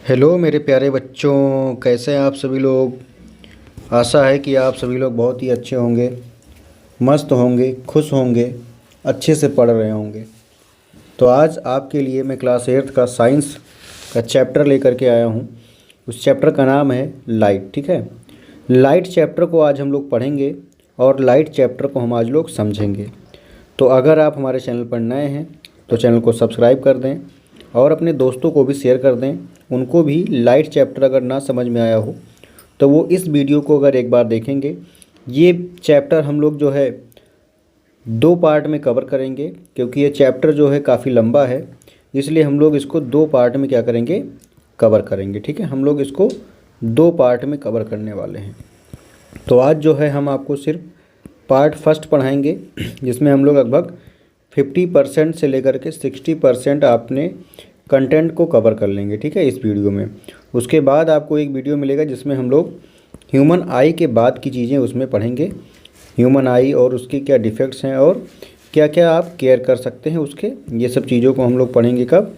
Hello मेरे प्यारे बच्चों, कैसे हैं आप सभी लोग। आशा है कि आप सभी लोग बहुत ही अच्छे होंगे, मस्त होंगे, खुश होंगे, अच्छे से पढ़ रहे होंगे। तो आज आपके लिए मैं क्लास 8th का साइंस का चैप्टर लेकर के आया हूँ। उस चैप्टर का नाम है लाइट। ठीक है, लाइट चैप्टर को आज हम लोग पढ़ेंगे और लाइट चैप्टर को हम आज लोग समझेंगे। तो अगर आप हमारे चैनल पर नए हैं तो चैनल को सब्सक्राइब कर दें और अपने दोस्तों को भी शेयर कर दें। उनको भी लाइट चैप्टर अगर ना समझ में आया हो तो वो इस वीडियो को अगर एक बार देखेंगे। ये चैप्टर हम लोग जो है 2 पार्ट में कवर करेंगे, क्योंकि ये चैप्टर जो है काफ़ी लंबा है, इसलिए हम लोग इसको 2 पार्ट में क्या करेंगे, कवर करेंगे। ठीक है, हम लोग इसको 2 पार्ट में कवर करने वाले हैं। तो आज जो है हम आपको सिर्फ पार्ट फर्स्ट पढ़ाएंगे, जिसमें हम लोग लगभग 50% से लेकर के 60% आपने कंटेंट को कवर कर लेंगे। ठीक है, इस वीडियो में। उसके बाद आपको एक वीडियो मिलेगा जिसमें हम लोग ह्यूमन आई के बाद की चीज़ें उसमें पढ़ेंगे। ह्यूमन आई और उसके क्या डिफेक्ट्स हैं और क्या क्या आप केयर कर सकते हैं उसके, ये सब चीज़ों को हम लोग पढ़ेंगे कब,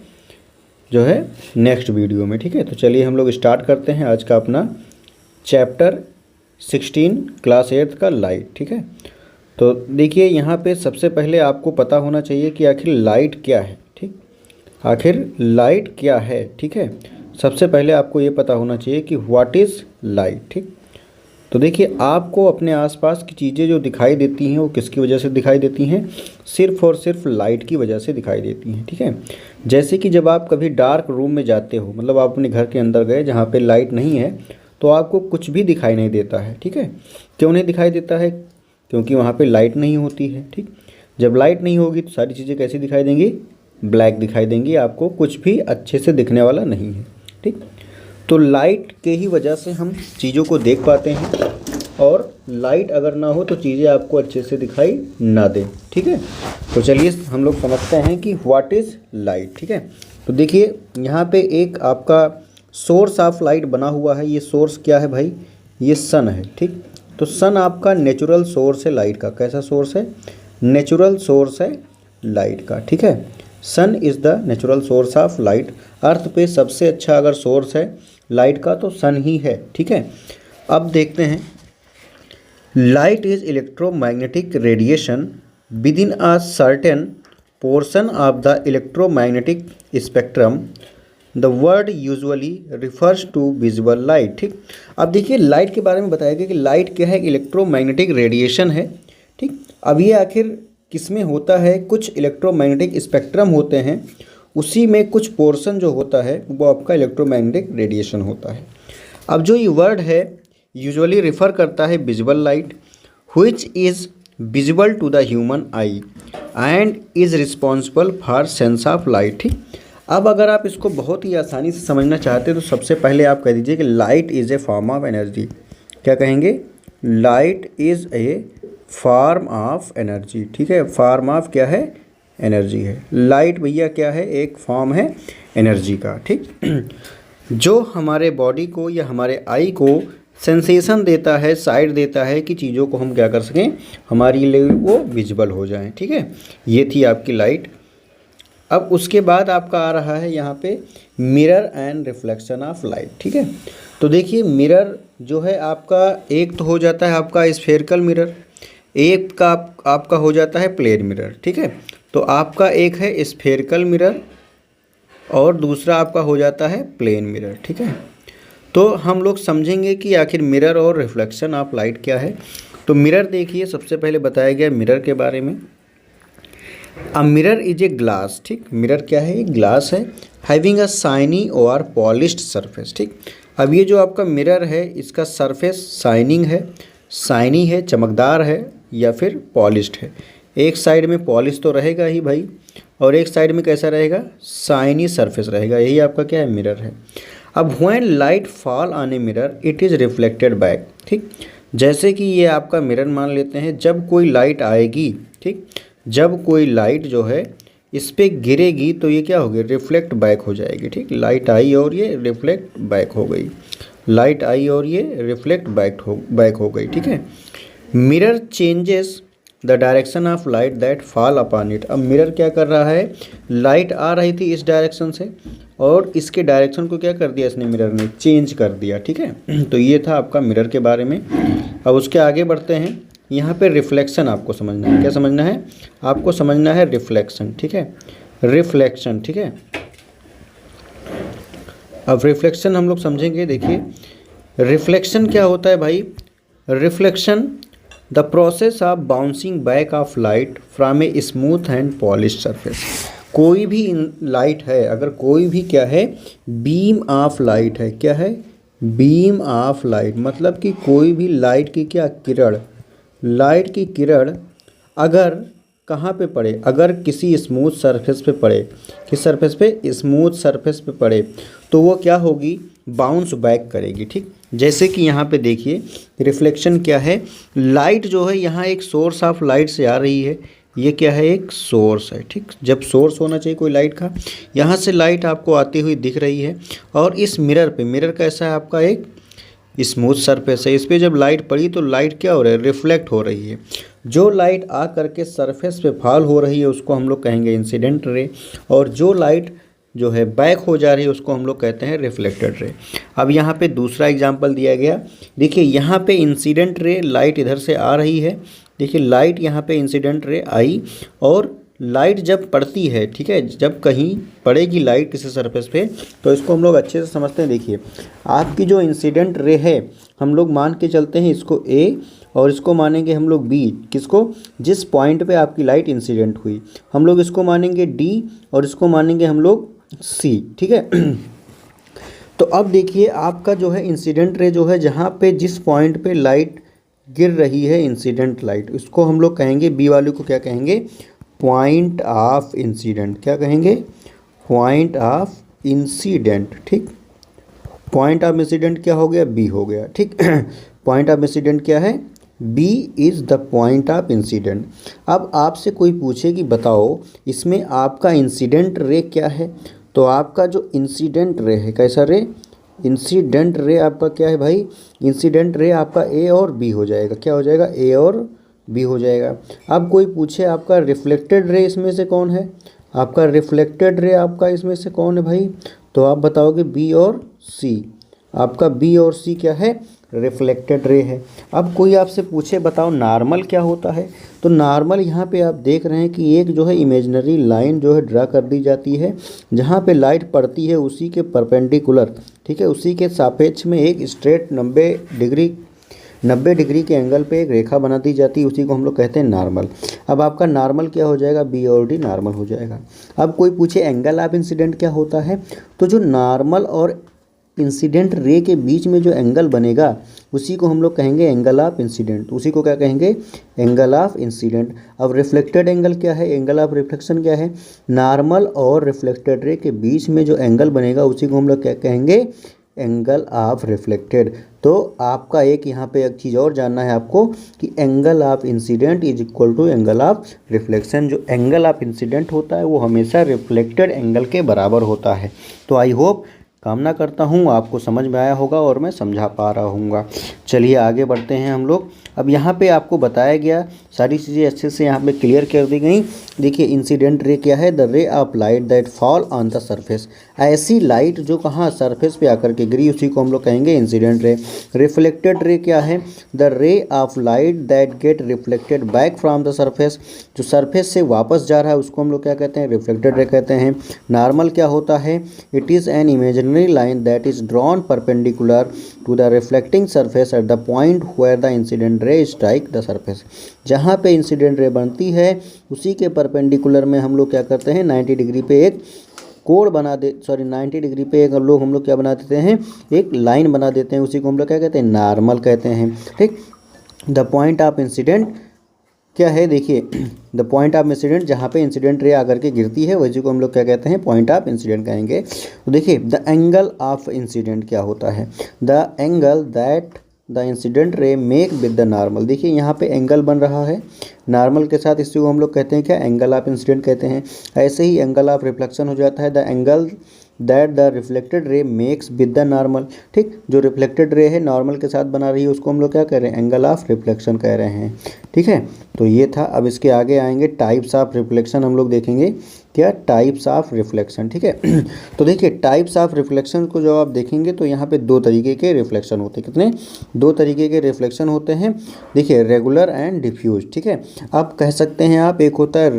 जो है नेक्स्ट वीडियो में। ठीक है, तो चलिए हम लोग स्टार्ट करते हैं आज का अपना चैप्टर 16 क्लास 8th का लाइट। ठीक है, तो देखिए यहाँ पे सबसे पहले आपको पता होना चाहिए कि आखिर लाइट क्या है। ठीक, आखिर लाइट क्या है। ठीक है, सबसे पहले आपको ये पता होना चाहिए कि व्हाट इज़ लाइट। ठीक, तो देखिए आपको अपने आसपास की चीज़ें जो दिखाई देती हैं वो किसकी वजह से दिखाई देती हैं, सिर्फ़ और सिर्फ लाइट की वजह से दिखाई देती हैं। ठीक है, जैसे कि जब आप कभी डार्क रूम में जाते हो, मतलब आप अपने घर के अंदर गए जहाँ पे लाइट नहीं है, तो आपको कुछ भी दिखाई नहीं देता है। ठीक है, क्यों नहीं दिखाई देता है, क्योंकि वहाँ पे लाइट नहीं होती है। ठीक, जब लाइट नहीं होगी तो सारी चीज़ें कैसी दिखाई देंगी, ब्लैक दिखाई देंगी, आपको कुछ भी अच्छे से दिखने वाला नहीं है। ठीक, तो लाइट के ही वजह से हम चीज़ों को देख पाते हैं, और लाइट अगर ना हो तो चीज़ें आपको अच्छे से दिखाई ना दें। ठीक है, तो चलिए हम लोग समझते हैं कि व्हाट इज़ लाइट। ठीक है, तो देखिए यहाँ पे एक आपका सोर्स ऑफ लाइट बना हुआ है। ये सोर्स क्या है भाई, ये सन है। ठीक, तो सन आपका नेचुरल सोर्स है लाइट का। कैसा सोर्स है, नेचुरल सोर्स है लाइट का। ठीक है, sun is the natural source of light. Earth पे सबसे अच्छा अगर सोर्स है लाइट का तो सन ही है। ठीक है, अब देखते हैं, light is electromagnetic radiation with in a certain portion of the electromagnetic spectrum. The word usually refers to visible light. ठीक, अब देखिए लाइट के बारे में बताया गया कि लाइट क्या है, इलेक्ट्रोमैग्नेटिक रेडिएशन है। ठीक, अब ये आखिर किस में होता है, कुछ इलेक्ट्रोमैग्नेटिक स्पेक्ट्रम होते हैं, उसी में कुछ पोर्शन जो होता है वो आपका इलेक्ट्रोमैग्नेटिक रेडिएशन होता है। अब जो ये वर्ड है यूजुअली रिफ़र करता है visible light, which is visible to the human eye and is responsible for sense of light. ठीक, अब अगर आप इसको बहुत ही आसानी से समझना चाहते हैं तो सबसे पहले आप कह दीजिए कि light is a form of energy. क्या कहेंगे, light is a form of energy. ठीक है, फॉर्म ऑफ क्या है, एनर्जी है। लाइट भैया क्या है, एक फॉर्म है एनर्जी का। ठीक, जो हमारे बॉडी को या हमारे आई को सेंसेशन देता है, साइड देता है कि चीज़ों को हम क्या कर सकें, हमारी लिए वो विजिबल हो जाएं। ठीक है, ये थी आपकी लाइट। अब उसके बाद आपका आ रहा है यहाँ पे mirror and reflection of light. ठीक है, तो देखिए मिरर जो है आपका, एक तो हो जाता है आपका स्फेरिकल मिरर, एक का आपका हो जाता है प्लेन मिरर। ठीक है, तो आपका एक है स्फेरिकल मिरर और दूसरा आपका हो जाता है प्लेन मिरर। ठीक है, तो हम लोग समझेंगे कि आखिर मिरर और रिफ्लेक्शन ऑफ लाइट क्या है। तो मिरर देखिए, सबसे पहले बताया गया मिरर के बारे में। A mirror is a glass. ठीक, मिरर क्या है, एक ग्लास है, हैविंग अ शाइनी और पॉलिश्ड सरफेस। ठीक, अब ये जो आपका मिरर है इसका सरफेस शाइनिंग है, शाइनी है, चमकदार है, या फिर पॉलिश्ड है। एक साइड में पॉलिश तो रहेगा ही भाई, और एक साइड में कैसा रहेगा, शाइनी सरफेस रहेगा। यही आपका क्या है, मिरर है। अब when light fall on a mirror it is reflected back. ठीक, जैसे कि ये आपका मिरर मान लेते हैं, जब कोई लाइट आएगी, ठीक, जब कोई लाइट जो है इस पर गिरेगी तो ये क्या होगी, रिफ्लेक्ट बैक हो जाएगी। ठीक, लाइट आई और ये रिफ्लेक्ट बैक हो गई, लाइट आई और ये रिफ्लेक्ट बैक हो गई। ठीक है, mirror changes the direction of light that fall upon it. अब मिरर क्या कर रहा है, लाइट आ रही थी इस डायरेक्शन से और इसके डायरेक्शन को क्या कर दिया इसने, मिरर ने चेंज कर दिया। ठीक है, तो ये था आपका मिरर के बारे में। अब उसके आगे बढ़ते हैं। यहाँ पे रिफ्लेक्शन आपको समझना है। क्या समझना है आपको, समझना है रिफ्लेक्शन। ठीक है, रिफ्लेक्शन। ठीक है, अब रिफ्लेक्शन हम लोग समझेंगे। देखिए रिफ्लेक्शन क्या होता है भाई। Reflection the process of bouncing back of light from a smooth and polish surface. कोई भी लाइट है, अगर कोई भी क्या है, बीम ऑफ लाइट है। क्या है, बीम ऑफ लाइट, मतलब कि कोई भी लाइट की क्या किरण, लाइट की किरण अगर कहाँ पे पड़े, अगर किसी स्मूथ सरफेस पे पड़े, किस सरफेस पे, स्मूथ सरफेस पे पड़े, तो वो क्या होगी, बाउंस बैक करेगी। ठीक, जैसे कि यहाँ पे देखिए रिफ्लेक्शन क्या है, लाइट जो है यहाँ एक सोर्स ऑफ लाइट से आ रही है, ये क्या है, एक सोर्स है। ठीक, जब सोर्स होना चाहिए कोई लाइट का, यहाँ से लाइट आपको आती हुई दिख रही है और इस मिरर पे, मिरर कैसा है आपका, एक स्मूथ सरफेस है। इस पर जब लाइट पड़ी तो लाइट क्या हो रहा है, रिफ्लेक्ट हो रही है। जो लाइट आ करके सरफेस पे फॉल हो रही है उसको हम लोग कहेंगे इंसिडेंट रे, और जो लाइट जो है बैक हो जा रही है उसको हम लोग कहते हैं रिफ्लेक्टेड रे। अब यहाँ पे दूसरा एग्जांपल दिया गया। देखिए यहाँ पे इंसिडेंट रे, लाइट इधर से आ रही है। देखिए लाइट यहाँ पे इंसिडेंट रे आई और लाइट जब पड़ती है, ठीक है, जब कहीं पड़ेगी लाइट किसी सरफेस पे तो इसको हम लोग अच्छे से समझते हैं। देखिए आपकी जो इंसिडेंट रे है, हम लोग मान के चलते हैं इसको ए और इसको मानेंगे हम लोग बी। किसको, जिस पॉइंट पे आपकी लाइट इंसिडेंट हुई, हम लोग इसको मानेंगे डी और इसको मानेंगे हम लोग सी। ठीक है तो अब देखिए आपका जो है इंसिडेंट रे जो है, जहाँ पे जिस पॉइंट पे लाइट गिर रही है, इंसिडेंट लाइट, उसको हम लोग कहेंगे, बी वाले को क्या कहेंगे, पॉइंट ऑफ इंसिडेंट। क्या कहेंगे, पॉइंट ऑफ इंसिडेंट। ठीक, पॉइंट ऑफ इंसिडेंट क्या हो गया, बी हो गया। ठीक पॉइंट ऑफ इंसिडेंट क्या है, B is the point of incident. अब आपसे कोई पूछे कि बताओ इसमें आपका इंसिडेंट रे क्या है, तो आपका जो इंसिडेंट रे है, कैसा रे, इंसिडेंट रे आपका क्या है भाई, इंसिडेंट रे आपका ए और बी हो जाएगा। क्या हो जाएगा, ए और बी हो जाएगा। अब कोई पूछे आपका रिफ्लेक्टेड रे इसमें से कौन है, आपका रिफ्लेक्टेड रे आपका इसमें से कौन है भाई, तो आप बताओगे बी और सी। आपका बी और सी क्या है, रिफ्लेक्टेड रे है। अब कोई आपसे पूछे बताओ नॉर्मल क्या होता है, तो नॉर्मल यहाँ पे आप देख रहे हैं कि एक जो है इमेजिनरी लाइन जो है ड्रा कर दी जाती है, जहाँ पे लाइट पड़ती है उसी के परपेंडिकुलर, ठीक है, उसी के सापेक्ष में एक स्ट्रेट 90 डिग्री के एंगल पे एक रेखा बना दी जाती है, उसी को हम लोग कहते हैं नॉर्मल। अब आपका नॉर्मल क्या हो जाएगा, बी और डी नॉर्मल हो जाएगा। अब कोई पूछे एंगल ऑफ इंसिडेंट क्या होता है, तो जो नॉर्मल और इंसिडेंट रे के बीच में जो एंगल बनेगा उसी को हम लोग कहेंगे एंगल ऑफ इंसिडेंट। उसी को क्या कहेंगे, एंगल ऑफ इंसिडेंट। अब रिफ्लेक्टेड एंगल क्या है, एंगल ऑफ रिफ्लेक्शन क्या है, नॉर्मल और रिफ्लेक्टेड रे के बीच में जो एंगल बनेगा उसी को हम लोग क्या कहेंगे, एंगल ऑफ रिफ्लेक्टेड। तो आपका एक यहाँ पे एक चीज़ और जानना है आपको कि angle of incident is equal to angle of reflection. जो एंगल ऑफ इंसिडेंट होता है वो हमेशा रिफ्लेक्टेड एंगल के बराबर होता है। तो आई होप, कामना करता हूँ आपको समझ में आया होगा और मैं समझा पा रहा हूँगा। चलिए आगे बढ़ते हैं हम लोग। अब यहाँ पे आपको बताया गया, सारी चीज़ें अच्छे से यहाँ पे क्लियर कर दी गई। देखिए इंसिडेंट रे क्या है, the ray of light that fall on the surface. ऐसी लाइट जो कहाँ, सरफेस पे आकर के गिरी, उसी को हम लोग कहेंगे इंसिडेंट रे। रिफ्लेक्टेड रे क्या है, the ray of light that get reflected back from the surface. जो सरफेस से वापस जा रहा है उसको हम लोग क्या कहते हैं, रिफ्लेक्टेड रे कहते हैं। नॉर्मल क्या होता है, it is an imaginary line that is drawn perpendicular to the reflecting surface at the point where the incident ray strike the surface. जहाँ पे इंसिडेंट रे बनती है उसी के परपेंडिकुलर में हम लोग क्या करते हैं, 90 डिग्री पे एक कोण बना दे, 90 डिग्री पे एक लोग हम लोग क्या बना देते हैं, एक लाइन बना देते हैं, उसी को हम लोग क्या कहते हैं, नॉर्मल कहते हैं। ठीक, द पॉइंट ऑफ इंसिडेंट क्या है, देखिए द पॉइंट ऑफ इंसिडेंट, जहाँ पे इंसिडेंट रे आकर के गिरती है वही को हम लोग क्या कहते हैं, पॉइंट ऑफ इंसिडेंट कहेंगे। तो देखिए द एंगल ऑफ इंसिडेंट क्या होता है, the angle that the incident रे मेक विद द नॉर्मल। देखिए यहाँ पे एंगल बन रहा है नॉर्मल के साथ, इसी को हम लोग कहते हैं क्या, एंगल ऑफ इंसिडेंट कहते हैं। ऐसे ही एंगल ऑफ रिफ्लेक्शन हो जाता है, the angle that the reflected रे मेक्स विद द नॉर्मल। ठीक, जो रिफ्लेक्टेड रे है नॉर्मल के साथ बना रही है उसको हम लोग क्या कह रहे हैं, एंगल ऑफ रिफ्लेक्शन कह रहे हैं। ठीक है, तो ये था। अब इसके आगे आएंगे टाइप्स ऑफ रिफ्लेक्शन, हम लोग देखेंगे क्या टाइप्स ऑफ रिफ्लेक्शन। ठीक है, तो देखिए टाइप्स ऑफ रिफ्लेक्शन को जब आप देखेंगे तो यहाँ पे दो तरीके के रिफ्लेक्शन होते हैं। कितने? दो तरीके के रिफ्लेक्शन होते हैं। देखिए रेगुलर एंड डिफ्यूज। ठीक है, आप कह सकते हैं आप, एक होता है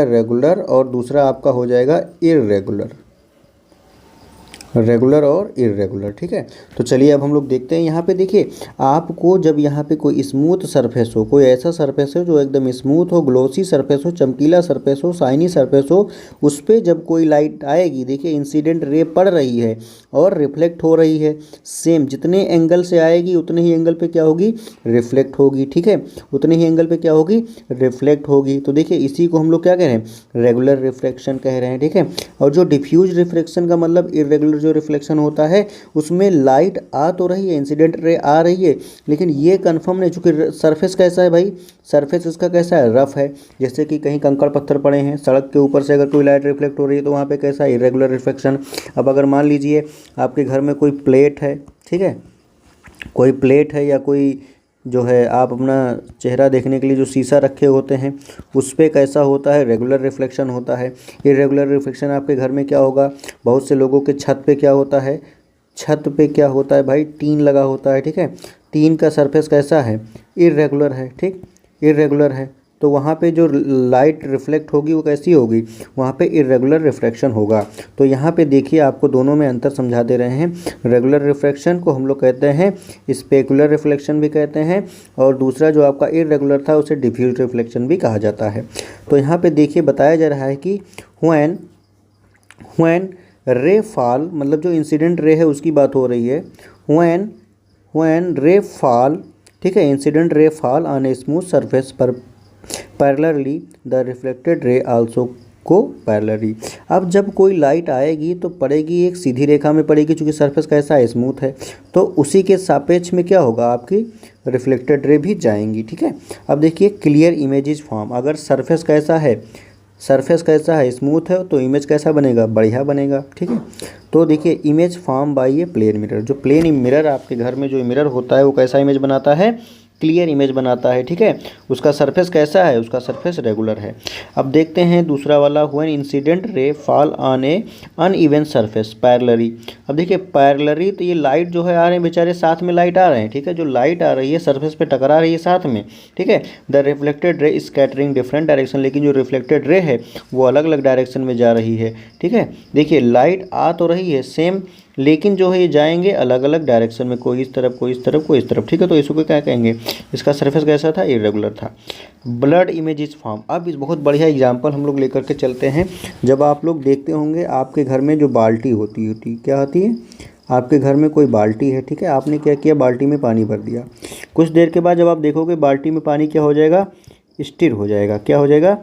रेगुलर और दूसरा आपका हो जाएगा इर्रेगुलर, रेगुलर और इर्रेगुलर। ठीक है, तो चलिए अब हम लोग देखते हैं। यहाँ पे देखिए आपको जब यहाँ पे कोई स्मूथ सरफेस हो, कोई ऐसा सरफेस हो जो एकदम स्मूथ हो, ग्लोसी सरफेस हो, चमकीला सरफेस हो, शाइनी सरफेस हो, उस पर जब कोई लाइट आएगी, देखिए इंसिडेंट रे पड़ रही है और रिफ्लेक्ट हो रही है, सेम जितने एंगल से आएगी उतने ही एंगल पे क्या होगी, रिफ्लेक्ट होगी। ठीक है, उतने ही एंगल पे क्या होगी, रिफ्लेक्ट होगी। तो देखिए इसी को हम लोग क्या कह रहे हैं, रेगुलर रिफ्लेक्शन कह रहे हैं। ठीक है, और जो डिफ्यूज रिफ्लेक्शन का मतलब इर्रेगुलर जो रिफ्लेक्शन होता है उसमें लाइट आ तो रही है, इंसिडेंट रे आ रही है, लेकिन ये कंफर्म नहीं, चूंकि सरफेस कैसा है भाई, सरफेस इसका कैसा है, रफ है। जैसे कि कहीं कंकड़ पत्थर पड़े हैं, सड़क के ऊपर से अगर कोई लाइट रिफ्लेक्ट हो रही है तो वहाँ पे कैसा है, इरेगुलर रिफ्लेक्शन। अब अगर मान लीजिए आपके घर में कोई प्लेट है, ठीक है, कोई प्लेट है या कोई जो है आप अपना चेहरा देखने के लिए जो शीशा रखे होते हैं उस पर कैसा होता है, रेगुलर रिफ्लेक्शन होता है। इरेगुलर रिफ्लेक्शन आपके घर में क्या होगा, बहुत से लोगों के छत पे क्या होता है, छत पे क्या होता है भाई, टीन लगा होता है। ठीक है, टीन का सरफेस कैसा है, इरेगुलर है। ठीक, इरेगुलर है, तो वहाँ पे जो लाइट रिफ्लेक्ट होगी वो कैसी होगी, वहाँ पे इरेगुलर रिफ्लेक्शन होगा। तो यहाँ पे देखिए आपको दोनों में अंतर समझा दे रहे हैं। रेगुलर रिफ्लेक्शन को हम लोग कहते हैं स्पेकुलर रिफ्लेक्शन भी कहते हैं, और दूसरा जो आपका इरेगुलर था उसे डिफ्यूज रिफ्लेक्शन भी कहा जाता है। तो यहाँ पे देखिए बताया जा रहा है कि व्हेन रे फॉल, मतलब जो इंसिडेंट रे है उसकी बात हो रही है। व्हेन रे फॉल, ठीक है, incident ray fall on a smooth surface पर parallelly the reflected ray also को पैरेलली। अब जब कोई लाइट आएगी तो पड़ेगी एक सीधी रेखा में पड़ेगी, चूँकि सरफेस कैसा है, स्मूथ है, तो उसी के सापेक्ष में क्या होगा, आपकी रिफ्लेक्टेड रे भी जाएंगी। ठीक है, अब देखिए क्लियर इमेजेस फॉर्म, अगर सरफेस कैसा है, सरफेस कैसा है, स्मूथ है, तो इमेज कैसा बनेगा, बढ़िया बनेगा। ठीक है, तो देखिए image form by a plane mirror, जो प्लेन मिरर आपके घर में जो मिरर होता है वो कैसा इमेज बनाता है, क्लियर इमेज बनाता है। ठीक है, उसका सरफेस कैसा है, उसका सरफेस रेगुलर है। अब देखते हैं दूसरा वाला, when incident ray fall on A uneven surface parallelly. अब देखिए पैरेलली, तो ये लाइट जो है आ रहे हैं बेचारे, साथ में लाइट आ रहे हैं। ठीक है, जो लाइट आ रही है सरफेस पे टकरा रही है साथ में। ठीक है, द रिफ्लेक्टेड रे स्कैटरिंग डिफरेंट डायरेक्शन, लेकिन जो रिफ्लेक्टेड रे है वो अलग अलग डायरेक्शन में जा रही है। ठीक है, देखिए लाइट आ तो रही है सेम, लेकिन जो है ये जाएंगे अलग अलग डायरेक्शन में, कोई इस तरफ, कोई इस तरफ, कोई इस तरफ। ठीक है, तो इसको क्या कहेंगे, इसका सरफेस कैसा था, इरेगुलर था। ब्लड इमेज इज फॉर्म, अब इस बहुत बढ़िया एग्जांपल हम लोग लेकर के चलते हैं। जब आप लोग देखते होंगे आपके घर में जो बाल्टी होती क्या होती है, आपके घर में कोई बाल्टी है। ठीक है, आपने क्या किया, बाल्टी में पानी भर दिया। कुछ देर के बाद जब आप देखोगे बाल्टी में पानी क्या हो जाएगा, स्थिर हो जाएगा। क्या हो जाएगा,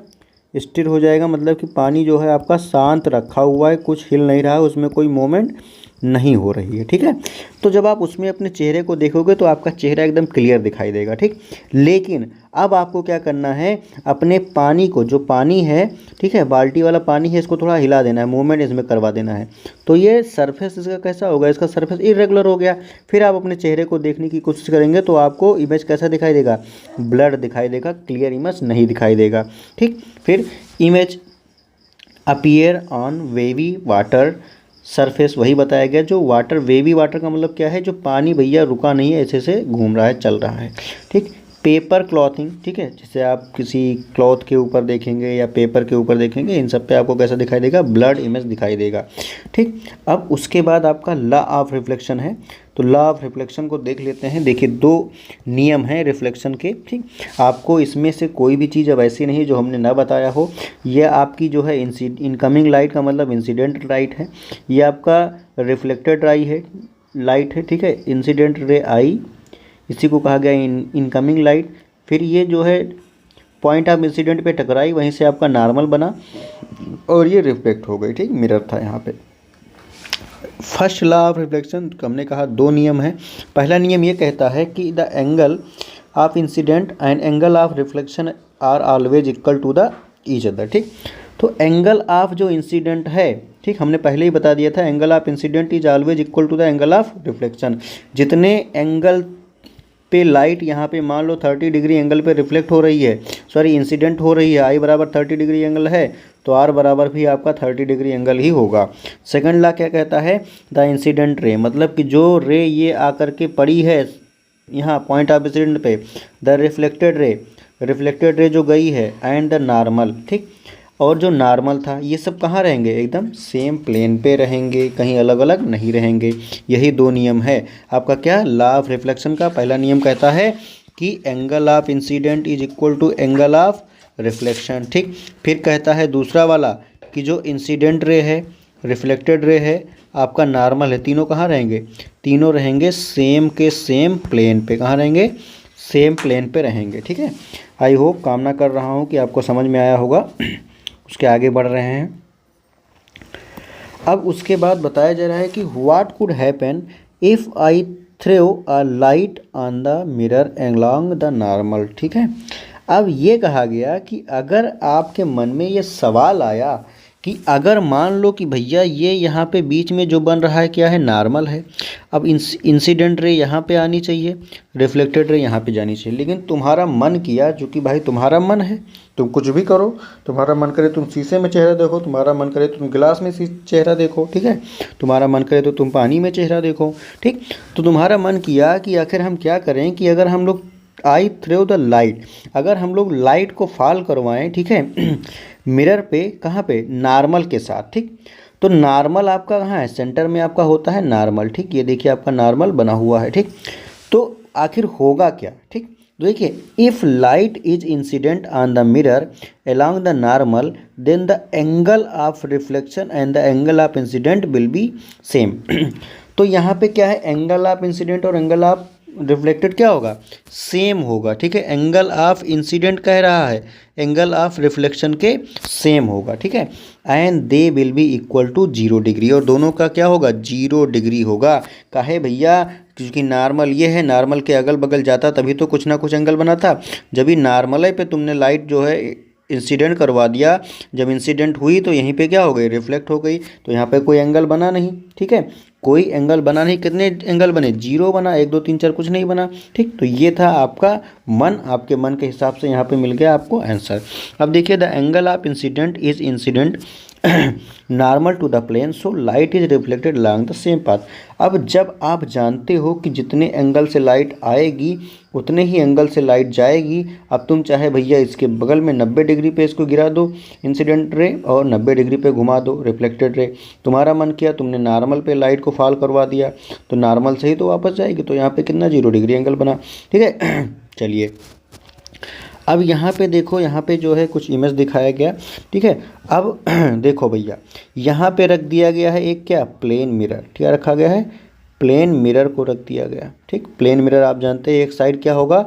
स्थिर हो जाएगा, मतलब कि पानी जो है आपका शांत रखा हुआ है, कुछ हिल नहीं रहा है, उसमें कोई मोमेंट नहीं हो रही है। ठीक है, तो जब आप उसमें अपने चेहरे को देखोगे तो आपका चेहरा एकदम क्लियर दिखाई देगा। ठीक, लेकिन अब आपको क्या करना है, अपने पानी को, जो पानी है, ठीक है, बाल्टी वाला पानी है, इसको थोड़ा हिला देना है, मूवमेंट इसमें करवा देना है। तो ये सरफेस इसका कैसा होगा, इसका सरफेस इरेगुलर हो गया। फिर आप अपने चेहरे को देखने की कोशिश करेंगे तो आपको इमेज कैसा दिखाई देगा, ब्लड दिखाई देगा, क्लियर इमेज नहीं दिखाई देगा। ठीक, फिर image appear on wavy water surface, वही बताया गया। जो वाटर, वेवी वाटर का मतलब क्या है, जो पानी भैया रुका नहीं है, ऐसे से घूम रहा है, चल रहा है। ठीक, पेपर क्लॉथिंग, ठीक है, जैसे आप किसी क्लॉथ के ऊपर देखेंगे या पेपर के ऊपर देखेंगे, इन सब पे आपको कैसा दिखाई देगा, ब्लड इमेज दिखाई देगा। ठीक, अब उसके बाद आपका लॉ ऑफ रिफ्लेक्शन है, तो लॉ ऑफ रिफ्लेक्शन को देख लेते हैं। देखिए दो नियम हैं रिफ्लेक्शन के। ठीक, आपको इसमें से कोई भी चीज़ अब ऐसी नहीं जो हमने ना बताया हो। यह आपकी जो है इनकमिंग लाइट का मतलब इंसिडेंट लाइट है, ये आपका रिफ्लेक्टेड लाइट है। ठीक है, इंसिडेंट रे आई, इसी को कहा गया इनकमिंग लाइट। फिर ये जो है पॉइंट ऑफ इंसिडेंट पे टकराई, वहीं से आपका नॉर्मल बना और ये रिफ्लेक्ट हो गई। ठीक, मिरर था यहाँ पे। फर्स्ट लॉ ऑफ रिफ्लेक्शन, हमने कहा दो नियम है। पहला नियम ये कहता है कि the angle of incident and angle of reflection are always equal to the each other. ठीक, तो एंगल ऑफ जो इंसिडेंट है, ठीक, हमने पहले ही बता दिया था, angle of incident is always equal to the angle of reflection. जितने एंगल पे लाइट यहाँ पे मान लो 30 डिग्री एंगल पे रिफ्लेक्ट हो रही है, सॉरी इंसिडेंट हो रही है, आई बराबर 30 डिग्री एंगल है तो आर बराबर भी आपका 30 डिग्री एंगल ही होगा। सेकंड लॉ क्या कहता है, द इंसिडेंट रे, मतलब कि जो रे ये आकर के पड़ी है यहाँ पॉइंट ऑफ इंसिडेंट पे, द रिफ्लेक्टेड रे जो गई है एंड द नॉर्मल, ठीक, और जो नॉर्मल था ये सब कहाँ रहेंगे, एकदम सेम प्लेन पे रहेंगे, कहीं अलग अलग नहीं रहेंगे। यही दो नियम है आपका क्या, लॉ ऑफ रिफ्लेक्शन का। पहला नियम कहता है कि angle of incident is equal to angle of reflection, ठीक। फिर कहता है दूसरा वाला कि जो इंसिडेंट रे है, रिफ्लेक्टेड रे है, आपका नॉर्मल है, तीनों कहाँ रहेंगे, तीनों रहेंगे सेम के सेम प्लेन पे। कहाँ रहेंगे, सेम प्लेन पे रहेंगे, ठीक है। आई होप, कामना कर रहा हूँ कि आपको समझ में आया होगा। उसके आगे बढ़ रहे हैं। अब उसके बाद बताया जा रहा है कि what could happen if I throw a light on the mirror along the normal, ठीक है। अब ये कहा गया कि अगर आपके मन में ये सवाल आया कि अगर मान लो कि भैया ये यहाँ पे बीच में जो बन रहा है क्या है, नॉर्मल है, अब इंसिडेंट रे यहाँ पे आनी चाहिए, रिफ्लेक्टेड रे यहाँ पे जानी चाहिए, लेकिन तुम्हारा मन किया, जो कि भाई तुम्हारा मन है, तुम कुछ भी करो, तुम्हारा मन करे तुम शीशे में चेहरा देखो, तुम्हारा मन करे तुम गिलास में चेहरा देखो, ठीक है, तुम्हारा मन करे तो तुम पानी में चेहरा देखो, ठीक। तो तुम्हारा मन किया कि आखिर हम क्या करें कि अगर हम लोग आई थ्रो द लाइट, अगर हम लोग लाइट को फॉल करवाएं, ठीक है, मिरर पे, कहाँ पे, नॉर्मल के साथ, ठीक। तो नॉर्मल आपका कहाँ है, सेंटर में आपका होता है नॉर्मल, ठीक। ये देखिए आपका नॉर्मल बना हुआ है, ठीक। तो आखिर होगा क्या, ठीक। देखिए, if light is incident on the mirror along the normal then the angle of reflection and the angle of incident will be same. तो यहाँ पे क्या है, एंगल ऑफ इंसिडेंट और एंगल ऑफ रिफ्लेक्टेड क्या होगा, सेम होगा, ठीक है। एंगल ऑफ इंसिडेंट कह रहा है, एंगल ऑफ रिफ्लेक्शन के सेम होगा, ठीक है। And they will be equal to 0 degree, और दोनों का क्या होगा, 0 डिग्री होगा। काहे भैया, क्योंकि नॉर्मल ये है, नॉर्मल के अगल बगल जाता तभी तो कुछ ना कुछ एंगल बना था। जब भी नॉर्मल पे तुमने लाइट जो है इंसिडेंट करवा दिया, जब इंसिडेंट हुई तो यहीं पे क्या हो गई, रिफ्लेक्ट हो गई, तो यहाँ पे कोई एंगल बना नहीं, ठीक है, कोई एंगल बना नहीं। कितने एंगल बने, 0 बना, 1 2 3 4 कुछ नहीं बना, ठीक। तो ये था आपका मन, आपके मन के हिसाब से यहाँ पे मिल गया आपको आंसर। अब देखिए, the angle of incident is incident normal to the plane, so light is reflected along the same path. अब जब आप जानते हो कि जितने एंगल से लाइट आएगी उतने ही एंगल से लाइट जाएगी, अब तुम चाहे भैया इसके बगल में 90 डिग्री पे इसको गिरा दो इंसिडेंट रे, और 90 डिग्री पे घुमा दो रिफ्लेक्टेड रे। तुम्हारा मन किया, तुमने नॉर्मल पे लाइट को फॉल करवा दिया तो नॉर्मल से ही तो वापस जाएगी, तो यहाँ पे कितना 0 डिग्री एंगल बना, ठीक है। चलिए, अब यहाँ पे देखो, यहाँ पे जो है कुछ इमेज दिखाया गया, ठीक है। अब देखो भैया, यहाँ पे रख दिया गया है एक क्या, प्लेन मिरर, क्या रखा गया है, प्लेन मिरर को रख दिया गया, ठीक। प्लेन मिरर आप जानते हैं एक साइड क्या होगा,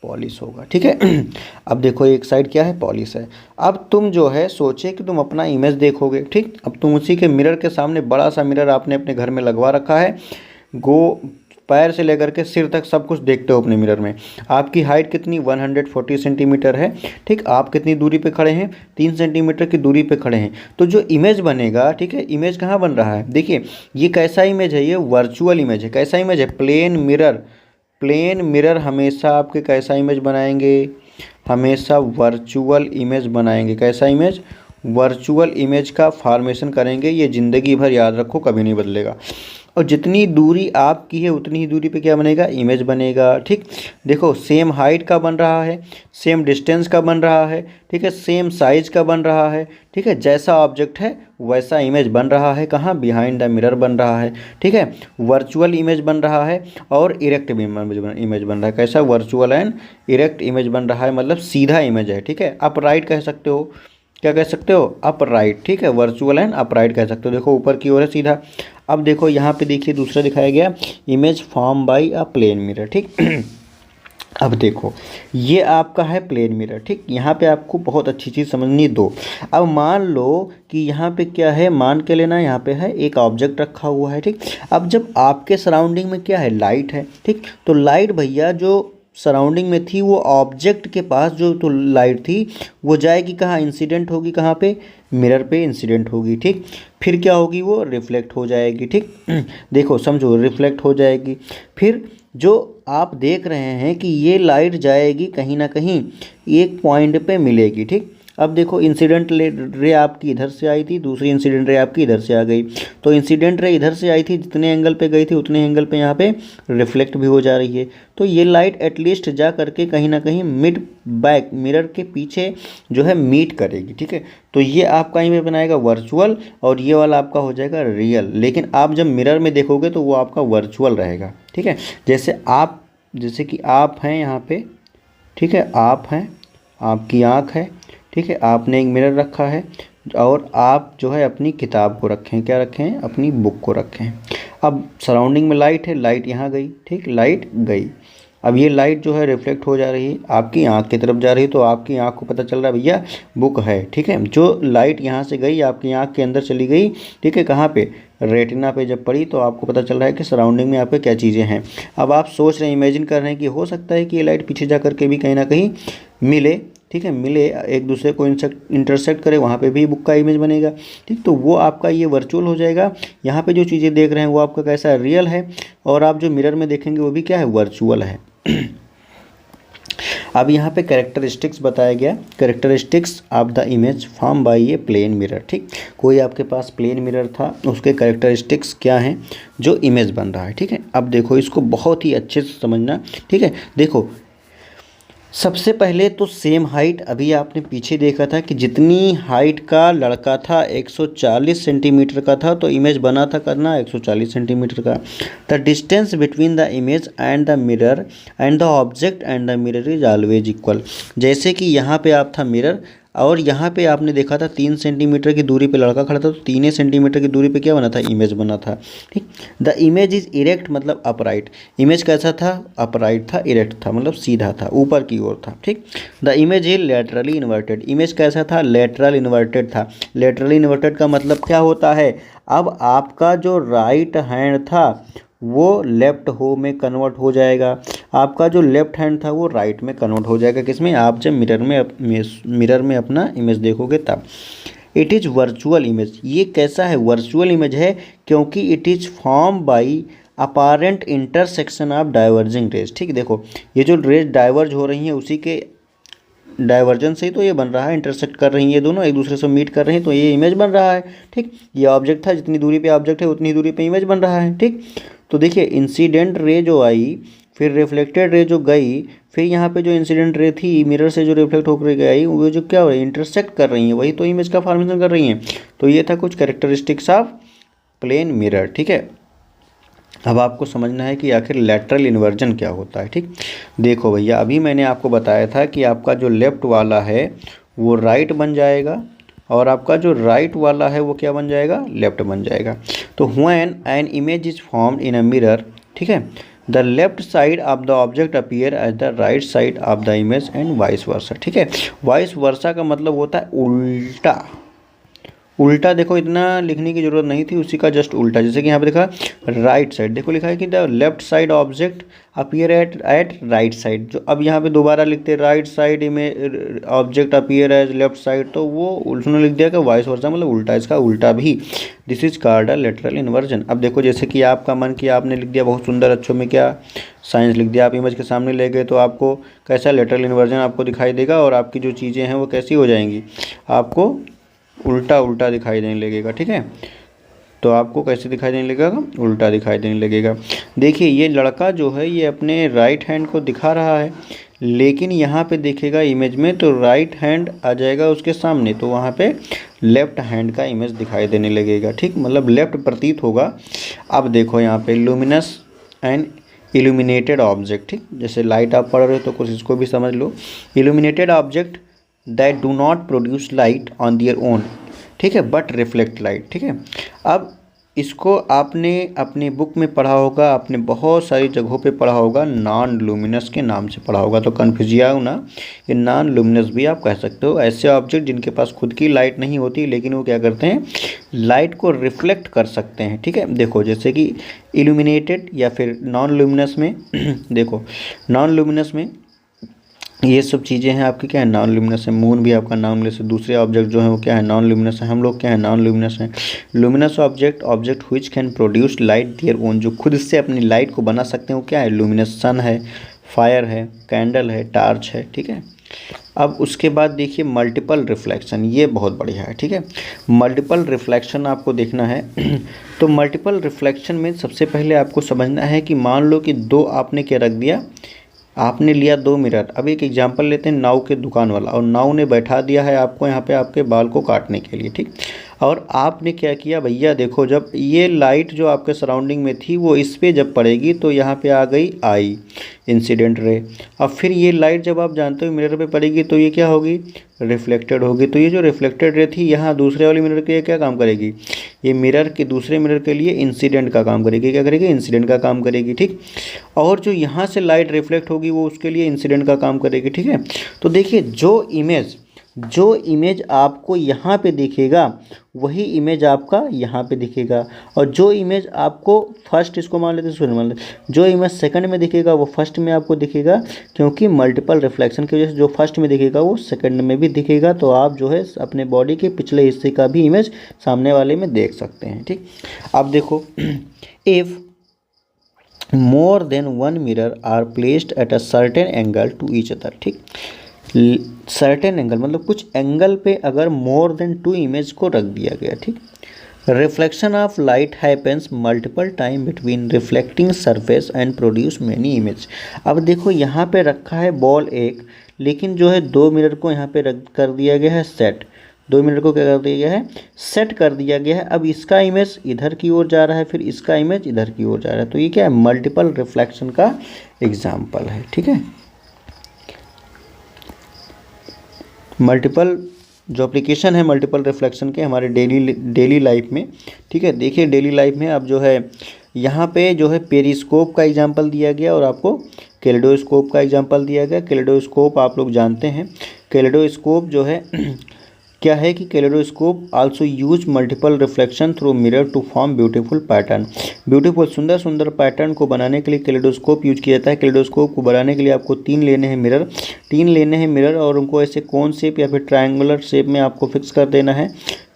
पॉलिश होगा, ठीक है। अब देखो एक साइड क्या है, पॉलिश है। अब तुम जो है सोचे कि तुम अपना इमेज देखोगे, ठीक। अब तुम उसी के मिरर के सामने, बड़ा सा मिरर आपने अपने घर में लगवा रखा है, पैर से लेकर के सिर तक सब कुछ देखते हो अपने मिरर में। आपकी हाइट कितनी, 140 सेंटीमीटर है, ठीक। आप कितनी दूरी पे खड़े हैं, 3 सेंटीमीटर की दूरी पे खड़े हैं। तो जो इमेज बनेगा, ठीक है, इमेज कहाँ बन रहा है, देखिए ये कैसा इमेज है, ये वर्चुअल इमेज है। कैसा इमेज है, प्लेन मिरर। प्लेन मिरर हमेशा आपके कैसा इमेज बनाएंगे, हमेशा वर्चुअल इमेज बनाएंगे। कैसा इमेज, वर्चुअल इमेज का फॉर्मेशन करेंगे। ये ज़िंदगी भर याद रखो, कभी नहीं बदलेगा। और जितनी दूरी आपकी है उतनी ही दूरी पे क्या बनेगा, इमेज बनेगा, ठीक। देखो सेम हाइट का बन रहा है, सेम डिस्टेंस का बन रहा है, ठीक है, सेम साइज का बन रहा है, ठीक है। जैसा ऑब्जेक्ट है वैसा इमेज बन रहा है, कहाँ, बिहाइंड द मिरर बन रहा है, ठीक है। वर्चुअल इमेज बन रहा है और इरेक्ट इमेज बन रहा है। कैसा, वर्चुअल एंड इरेक्ट इमेज बन रहा है, मतलब सीधा इमेज है, ठीक है। अप राइट कह सकते हो, क्या कह सकते हो, अप राइट, ठीक है। वर्चुअल एंड अप राइट कह सकते हो। देखो ऊपर की ओर है सीधा। अब देखो यहाँ पे देखिए दूसरा दिखाया गया, image form by a plane mirror, ठीक। अब देखो ये आपका है प्लेन मिरर, ठीक। यहाँ पे आपको बहुत अच्छी चीज़ समझनी दो। अब मान लो कि यहाँ पे क्या है, मान के लेना, यहाँ पे है एक ऑब्जेक्ट रखा हुआ है, ठीक। अब जब आपके सराउंडिंग में क्या है, लाइट है, ठीक। तो लाइट भैया जो सराउंडिंग में थी वो ऑब्जेक्ट के पास जो तो लाइट थी वो जाएगी कहाँ, इंसिडेंट होगी कहाँ पे, मिरर पे इंसिडेंट होगी, ठीक। फिर क्या होगी, वो रिफ्लेक्ट हो जाएगी, ठीक। देखो समझो, रिफ्लेक्ट हो जाएगी। फिर जो आप देख रहे हैं कि ये लाइट जाएगी कहीं ना कहीं एक पॉइंट पे मिलेगी, ठीक। अब देखो इंसिडेंट रे आपकी इधर से आई थी, दूसरी इंसिडेंट रे आपकी इधर से आ गई। तो इंसिडेंट रे इधर से आई थी, जितने एंगल पे गई थी उतने एंगल पे यहाँ पे रिफ्लेक्ट भी हो जा रही है। तो ये लाइट एटलीस्ट जा करके कहीं ना कहीं मिड बैक मिरर के पीछे जो है मीट करेगी, ठीक है। तो ये आपका इमेज बनाएगा वर्चुअल और ये वाला आपका हो जाएगा रियल। लेकिन आप जब मिरर में देखोगे तो वो आपका वर्चुअल रहेगा, ठीक है। जैसे कि आप हैं यहाँ पे, ठीक है, आप हैं, आपकी आँख है, ठीक है, आपने एक मिरर रखा है और आप जो है अपनी किताब को रखें, क्या रखें, अपनी बुक को रखें। अब सराउंडिंग में लाइट है, लाइट यहाँ गई, ठीक, लाइट गई। अब ये लाइट जो है रिफ्लेक्ट हो जा रही है, आपकी आँख की तरफ जा रही है, तो आपकी आँख को पता चल रहा है भैया बुक है, ठीक है। जो लाइट यहाँ से गई आपकी आँख के अंदर चली गई, ठीक है, कहाँ पे, रेटिना पे जब पड़ी तो आपको पता चल रहा है कि सराउंडिंग में आपके क्या चीज़ें हैं। अब आप सोच रहे हैं, इमेजिन कर रहे हैं कि हो सकता है कि ये लाइट पीछे जा करके भी कहीं ना कहीं मिले, ठीक है, मिले, एक दूसरे को इंटरसेक्ट करे, वहाँ पे भी बुक का इमेज बनेगा, ठीक। तो वो आपका ये वर्चुअल हो जाएगा। यहाँ पे जो चीज़ें देख रहे हैं वो आपका कैसा है, रियल है, और आप जो मिरर में देखेंगे वो भी क्या है, वर्चुअल है। अब यहाँ पे कैरेक्टरिस्टिक्स बताया गया, characteristics of the image form by a plane mirror, ठीक। कोई आपके पास प्लेन मिरर था, उसके कैरेक्टरिस्टिक्स क्या हैं जो इमेज बन रहा है, ठीक है। अब देखो इसको बहुत ही अच्छे से समझना, ठीक है। देखो सबसे पहले तो सेम हाइट, अभी आपने पीछे देखा था कि जितनी हाइट का लड़का था 140 सेंटीमीटर का था, तो इमेज बना था करना 140 सेंटीमीटर का। The distance between the image and the mirror and the object and the mirror is always equal. जैसे कि यहाँ पे आप था मिरर और यहाँ पे आपने देखा था 3 सेंटीमीटर की दूरी पे लड़का खड़ा था, तो 3 सेंटीमीटर की दूरी पे क्या बना था, इमेज बना था, ठीक। द इमेज इज इरेक्ट मतलब अपराइट, इमेज कैसा था, अपराइट था, इरेक्ट था मतलब सीधा था, ऊपर की ओर था, ठीक। The image is laterally inverted, image कैसा था, लेटरल इन्वर्टेड था। लेटरली इन्वर्टेड का मतलब क्या होता है, अब आपका जो राइट हैंड था वो लेफ्ट हो में कन्वर्ट हो जाएगा, आपका जो लेफ्ट हैंड था वो राइट में कन्वर्ट हो जाएगा। किसमें, आप जब मिरर में अपना इमेज देखोगे तब। इट इज़ वर्चुअल इमेज, ये कैसा है, वर्चुअल इमेज है, क्योंकि it is form by apparent intersection of diverging raise, ठीक। देखो ये जो रेज डाइवर्ज हो रही हैं उसी के डाइवर्जन से ही तो ये बन रहा है, इंटरसेक्ट कर रही है, दोनों एक दूसरे से मीट कर रही हैं, तो ये इमेज बन रहा है, ठीक। ये ऑब्जेक्ट था, जितनी दूरी पे ऑब्जेक्ट है उतनी दूरी पे इमेज बन रहा है, ठीक। तो देखिए इंसिडेंट रे जो आई, फिर रिफ्लेक्टेड रे जो गई, फिर यहाँ पे जो इंसिडेंट रे थी मिरर से जो रिफ्लेक्ट होकर गई, वो जो क्या हो रही है, इंटरसेक्ट कर रही हैं, वही तो इमेज का फॉर्मेशन कर रही हैं। तो ये था कुछ कैरेक्टरिस्टिक्स ऑफ प्लेन मिरर, ठीक है। अब आपको समझना है कि आखिर लैटरल इन्वर्जन क्या होता है, ठीक। देखो भैया अभी मैंने आपको बताया था कि आपका जो लेफ्ट वाला है वो राइट बन जाएगा और आपका जो राइट वाला है वो क्या बन जाएगा, लेफ्ट बन जाएगा। तो when an image is formed in a mirror, ठीक है, the left side of the object appear as the right side of the image and vice versa, ठीक है। वाइस वर्सा का मतलब होता है उल्टा, उल्टा। देखो इतना लिखने की जरूरत नहीं थी, उसी का जस्ट उल्टा। जैसे कि यहाँ पे देखा राइट साइड, देखो लिखा है कि the left side object appear at right side, जो अब यहाँ पे दोबारा लिखते राइट साइड में object appear as left side, तो वो उसने लिख दिया कि वाइस वर्सा मतलब उल्टा, इसका उल्टा भी। This is called a lateral inversion. अब देखो जैसे कि आपका मन किया, आपने लिख दिया बहुत सुंदर अच्छों में क्या साइंस लिख दिया, आप इमेज के सामने ले गए तो आपको कैसा लेटरल इन्वर्जन आपको दिखाई देगा और आपकी जो चीज़ें हैं वो कैसी हो जाएंगी, आपको उल्टा उल्टा दिखाई देने लगेगा, ठीक है। तो आपको कैसे दिखाई देने लगेगा, उल्टा दिखाई देने लगेगा। देखिए ये लड़का जो है ये अपने राइट हैंड को दिखा रहा है, लेकिन यहाँ पे देखेगा इमेज में तो राइट हैंड आ जाएगा उसके सामने, तो वहाँ पे लेफ्ट हैंड का इमेज दिखाई देने लगेगा, ठीक, मतलब लेफ्ट प्रतीत होगा। अब देखो यहाँ पे लुमिनस एंड इल्यूमिनेटेड ऑब्जेक्ट, ठीक, जैसे लाइट आप पढ़ रहे हो तो कुछ इसको भी समझ लो। Illuminated object that do not produce light on their own, ठीक है, बट रिफ्लेक्ट लाइट, ठीक है। अब इसको आपने अपनी बुक में पढ़ा होगा, आपने बहुत सारी जगहों पे पढ़ा होगा, नॉन लुमिनस के नाम से पढ़ा होगा। तो कन्फ्यूजिया हो ना, ये नॉन लुमिनस भी आप कह सकते हो। ऐसे ऑब्जेक्ट जिनके पास खुद की लाइट नहीं होती, लेकिन वो क्या करते हैं, लाइट को रिफ्लेक्ट कर सकते हैं। ठीक है, देखो जैसे कि इल्यूमिनेटेड या फिर नॉन लुमिनस में देखो नॉन लुमिनस में ये सब चीज़ें हैं आपकी क्या है, नॉन लुमिनस है। मून भी आपका नॉन लुमिनस है। दूसरे ऑब्जेक्ट जो है वो क्या है, नॉन लुमिनस है। हम लोग क्या है, नॉन लुमिनस हैं। Luminous object which can produce light their own, जो खुद से अपनी लाइट को बना सकते हैं, वो क्या है, लुमिनस। सन है, फायर है, कैंडल है, टार्च है। ठीक है, अब उसके बाद देखिए मल्टीपल रिफ्लेक्शन, ये बहुत बढ़िया है। ठीक है, मल्टीपल रिफ्लेक्शन आपको देखना है। तो मल्टीपल रिफ्लेक्शन में सबसे पहले आपको समझना है कि मान लो कि दो आपने क्या रख दिया, आपने लिया दो मिरर। अब एक एग्जांपल लेते हैं नाऊ के दुकान वाला, और नाऊ ने बैठा दिया है आपको यहाँ पे आपके बाल को काटने के लिए। ठीक, और आपने क्या किया भैया, देखो जब ये लाइट जो आपके सराउंडिंग में थी वो इस पे जब पड़ेगी तो यहाँ पे आ गई आई इंसिडेंट रे। अब फिर ये लाइट जब आप जानते हो मिरर पे पड़ेगी तो ये क्या होगी, रिफ्लेक्टेड होगी। तो ये जो रिफ्लेक्टेड रे थी यहाँ दूसरे वाली मिरर के लिए क्या काम करेगी, ये मिरर के दूसरे मिरर के लिए इंसिडेंट का काम करेगी। क्या करेगी, इंसिडेंट का काम करेगी। ठीक, और जो यहाँ से लाइट रिफ्लेक्ट होगी वो उसके लिए इंसिडेंट का काम करेगी। ठीक है, तो देखिए जो इमेज आपको यहाँ पे दिखेगा वही इमेज आपका यहाँ पे दिखेगा, और जो इमेज आपको फर्स्ट, इसको मान लेते हैं, मान लेते जो इमेज सेकंड में दिखेगा वो फर्स्ट में आपको दिखेगा, क्योंकि मल्टीपल रिफ्लेक्शन की वजह से जो फर्स्ट में दिखेगा वो सेकंड में भी दिखेगा। तो आप जो है अपने बॉडी के पिछले हिस्से का भी इमेज सामने वाले में देख सकते हैं। ठीक, अब देखो if more than one mirror are placed at a certain angle to each other. ठीक, सर्टेन एंगल मतलब कुछ एंगल पे अगर मोर देन टू इमेज को रख दिया गया। ठीक, reflection of light happens multiple time between reflecting surface and produce many image. अब देखो यहाँ पे रखा है बॉल एक, लेकिन जो है दो मिरर को यहाँ पे रख कर दिया गया है सेट। दो मिनट को क्या कर दिया गया है, सेट कर दिया गया है। अब इसका इमेज इधर की ओर जा रहा है, फिर इसका इमेज इधर की ओर जा रहा है। तो ये क्या है, मल्टीपल रिफ्लेक्शन का एग्जाम्पल है। ठीक है, मल्टीपल जो एप्लीकेशन है मल्टीपल रिफ्लेक्शन के हमारे डेली लाइफ में। ठीक है, देखिए डेली लाइफ में अब जो है यहाँ पे जो है पेरिस्कोप का एग्जांपल दिया गया और आपको कैलेडोस्कोप का एग्जांपल दिया गया। कैलेडोस्कोप आप लोग जानते हैं, कैलेडोस्कोप जो है क्या है कि kaleidoscope also use multiple reflection through mirror to form beautiful pattern. Beautiful सुंदर सुंदर पैटर्न को बनाने के लिए कैलेडोस्कोप यूज किया जाता है। कैलेडोस्कोप को बनाने के लिए आपको तीन लेने हैं मिरर और उनको ऐसे कोन शेप या फिर ट्रायंगुलर शेप में आपको फिक्स कर देना है।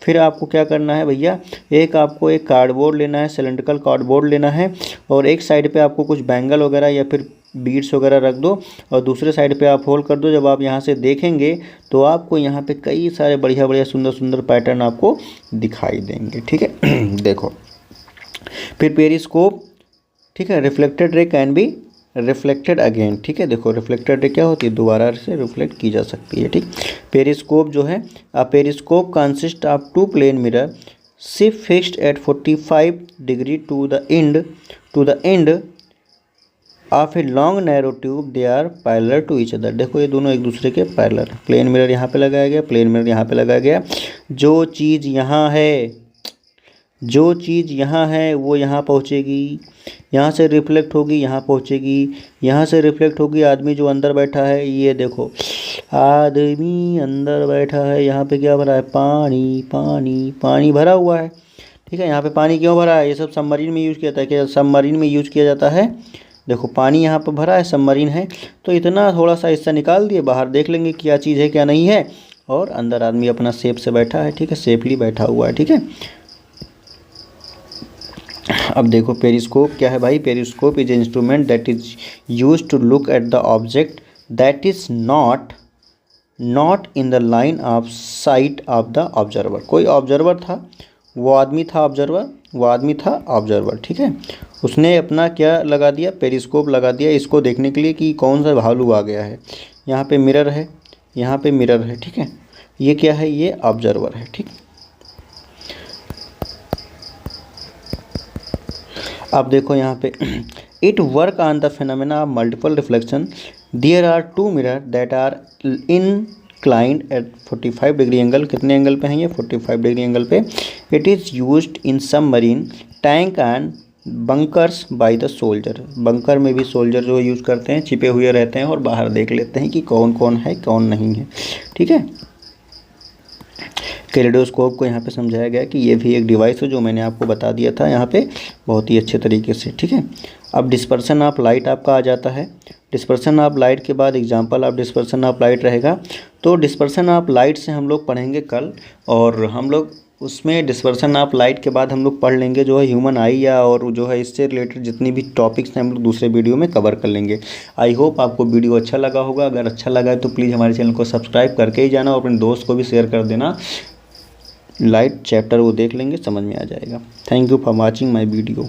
फिर आपको क्या करना है भैया, आपको एक कार्डबोर्ड लेना है, सिलेंड्रिकल कार्डबोर्ड लेना है, और एक साइड पे आपको कुछ बैंगल वगैरह या फिर बीड्स वगैरह रख दो, और दूसरे साइड पे आप होल्ड कर दो। जब आप यहाँ से देखेंगे तो आपको यहाँ पे कई सारे बढ़िया बढ़िया सुंदर सुंदर पैटर्न आपको दिखाई देंगे। ठीक है देखो, फिर पेरिस्कोप, ठीक है, reflected ray can be reflected again. ठीक है, देखो रिफ्लेक्टेड रे क्या होती है, दोबारा से रिफ्लेक्ट की जा सकती है। ठीक, पेरिस्कोप जो है, periscope consist of two plane mirror shift fixed at 45 degree to the end of a long narrow tube, they are parallel to each other. देखो ये दोनों एक दूसरे के पैरेलल, प्लेन मिरर यहाँ पे लगाया गया, प्लेन मिरर यहाँ पे लगाया गया। जो चीज़ यहाँ है वो यहाँ पहुँचेगी, यहाँ से रिफ्लेक्ट होगी यहाँ पहुँचेगी, यहाँ से रिफ्लेक्ट होगी। आदमी जो अंदर बैठा है, ये देखो आदमी अंदर बैठा है, यहाँ पे क्या भरा है, पानी भरा हुआ है। ठीक है, यहाँ पे पानी क्यों भरा है, ये सब सबमरीन में यूज़ किया जाता है। क्या सबमरीन में यूज़ किया जाता है, देखो पानी यहाँ पर भरा है, सबमरीन है, तो इतना थोड़ा सा हिस्सा निकाल दिए, बाहर देख लेंगे क्या चीज़ है क्या नहीं है, और अंदर आदमी अपना सेफ से बैठा है। ठीक है, सेफली बैठा हुआ है। ठीक है, अब देखो पेरिस्कोप क्या है भाई, periscope is instrument that is use to look at the object that is not in the line of sight of the observer. कोई ऑब्जर्वर था, वो आदमी था ऑब्जर्वर, ठीक है, उसने अपना क्या लगा दिया, पेरिस्कोप लगा दिया इसको देखने के लिए कि कौन सा भालू आ गया है। यहाँ पे मिरर है, यहाँ पे मिरर है। ठीक है, ये क्या है, ये ऑब्जर्वर है। ठीक, अब देखो यहाँ पे it work on the phenomena of multiple reflection, there are two mirror that are in inclined at 45 degree angle, कितने एंगल पे हैं ये 45 डिग्री एंगल पे। It is used in submarine tank and bunkers by the soldier, bunker में भी soldier जो use करते हैं, छिपे हुए रहते हैं और बाहर देख लेते हैं कि कौन कौन है कौन नहीं है। ठीक है, कैलेडोस्कोप को यहाँ पे समझाया गया कि ये भी एक डिवाइस है जो मैंने आपको बता दिया था यहाँ पे बहुत ही अच्छे तरीके से। ठीक है, अब डिस्पर्सन ऑफ लाइट आपका आ जाता है। डिस्पर्सन ऑफ लाइट के बाद example of dispersion of light रहेगा। तो डिस्पर्सन ऑफ लाइट से हम लोग पढ़ेंगे कल, और हम लोग उसमें डिस्पर्सन ऑफ लाइट के बाद हम लोग पढ़ लेंगे जो है ह्यूमन आई या और जो है इससे रिलेटेड जितनी भी टॉपिक्स हैं हम लोग दूसरे वीडियो में कवर कर लेंगे। आई होप आपको वीडियो अच्छा लगा होगा। अगर अच्छा लगा है तो प्लीज़ हमारे चैनल को सब्सक्राइब करके ही जाना और अपने दोस्त को भी शेयर कर देना। लाइट चैप्टर वो देख लेंगे, समझ में आ जाएगा। Thank you for watching my video.